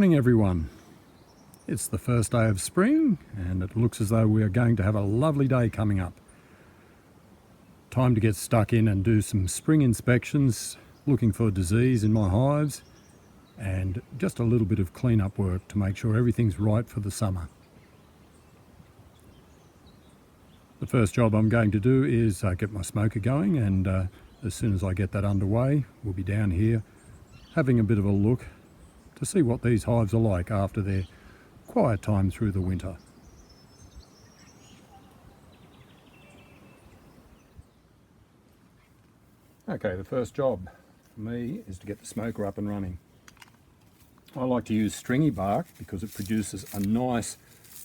morning everyone. It's the first day of spring and it looks as though we are going to have a lovely day coming up. Time to get stuck in and do some spring inspections, looking for disease in my hives and just a little bit of clean-up work to make sure everything's right for the summer. The first job I'm going to do is get my smoker going, and as soon as I get that underway, we'll be down here having a bit of a look to see what these hives are like after their quiet time through the winter. Okay, the first job for me is to get the smoker up and running. I like to use stringy bark because it produces a nice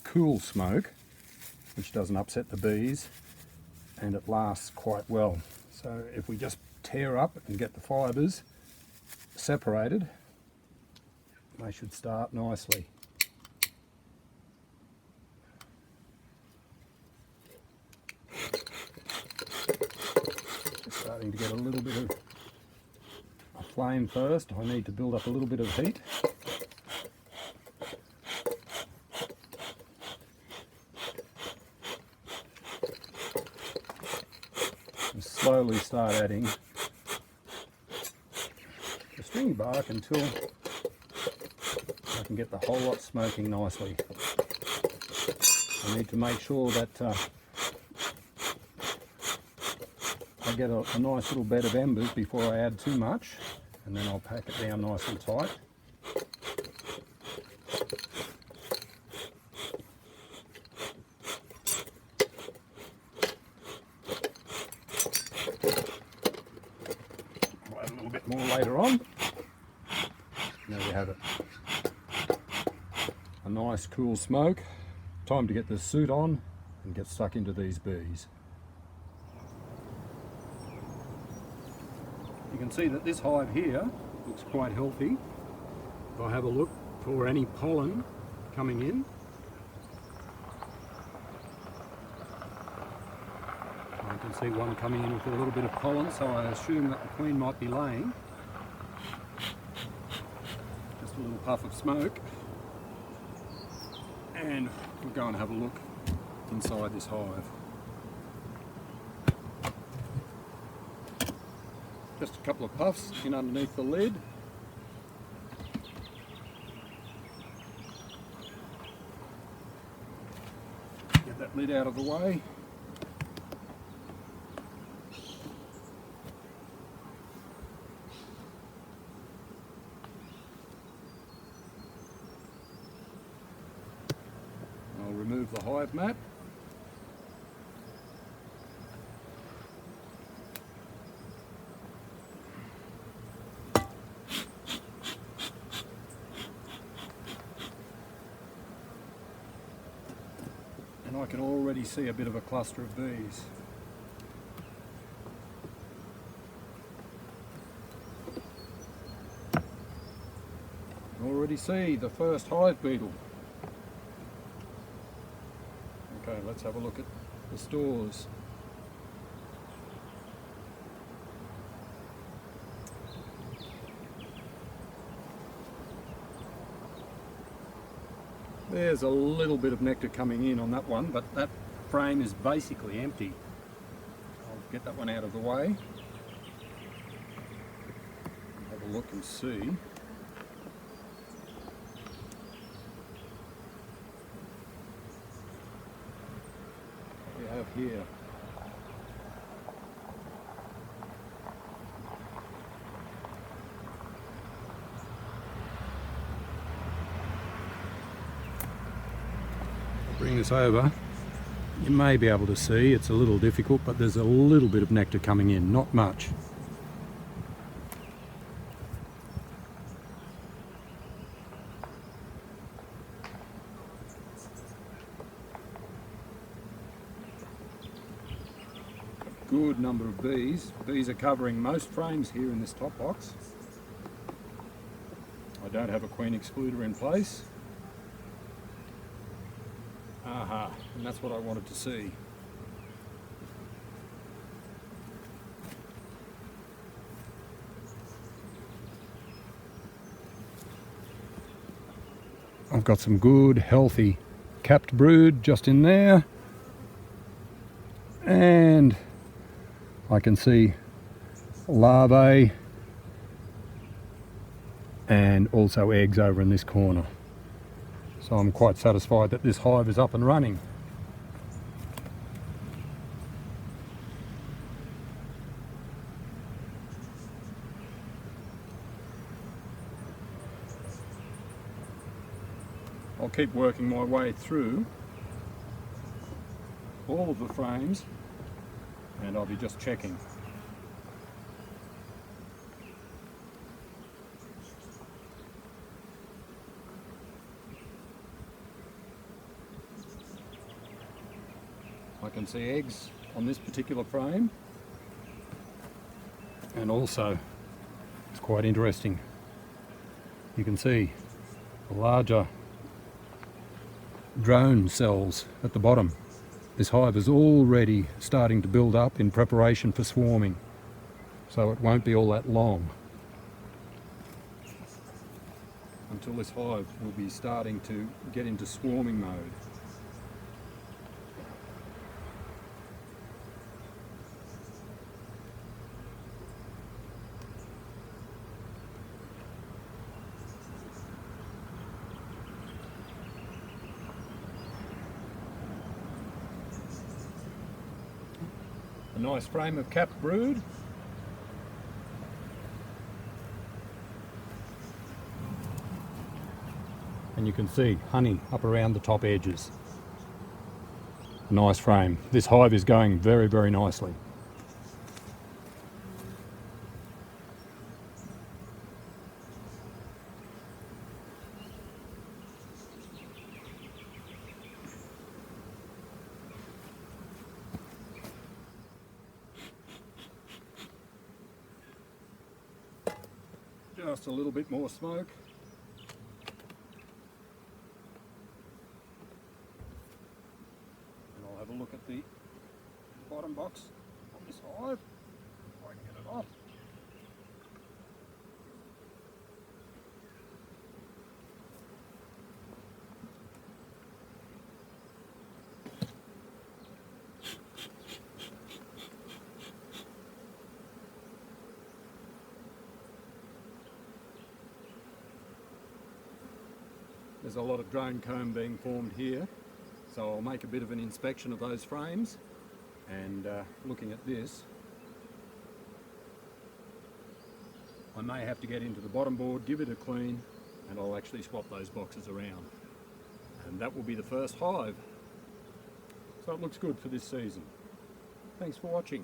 cool smoke which doesn't upset the bees and it lasts quite well. So if we just tear up and get the fibres separated, they should start nicely. Just starting to get a little bit of a flame first. I need to build up a little bit of heat. And slowly start adding the stringy bark until I can get the whole lot smoking nicely. I need to make sure that I get a nice little bed of embers before I add too much, and then I'll pack it down nice and tight. I'll add a little bit more later on. There we have it. A nice cool smoke. Time to get the suit on and get stuck into these bees. You can see that this hive here looks quite healthy. If I have a look for any pollen coming in, I can see one coming in with a little bit of pollen, so I assume that the queen might be laying. Just a little puff of smoke. And we'll go and have a look inside this hive. Just a couple of puffs in underneath the lid. Get that lid out of the way. I'll remove the hive mat. And I can already see a bit of a cluster of bees. Already see the first hive beetle. Okay, let's have a look at the stores. There's a little bit of nectar coming in on that one, but that frame is basically empty. I'll get that one out of the way. Have a look and see. What we have here. Bring this over, you may be able to see, it's a little difficult, but there's a little bit of nectar coming in, not much. A good number of bees. Bees are covering most frames here in this top box. I don't have a queen excluder in place. Aha, and that's what I wanted to see. I've got some good healthy capped brood just in there, and I can see larvae and also eggs over in this corner. So I'm quite satisfied that this hive is up and running. I'll keep working my way through all of the frames, and I'll be just checking. I can see eggs on this particular frame, and also it's quite interesting, you can see the larger drone cells at the bottom. This hive is already starting to build up in preparation for swarming, so it won't be all that long until this hive will be starting to get into swarming mode. A nice frame of capped brood. And you can see honey up around the top edges. A nice frame. This hive is going very, very nicely. Just a little bit more smoke. And I'll have a look at the bottom box on this hive, if I can get it off. There's a lot of drone comb being formed here, so I'll make a bit of an inspection of those frames, and looking at this, I may have to get into the bottom board, give it a clean, and I'll actually swap those boxes around. And that will be the first hive. So it looks good for this season. Thanks for watching.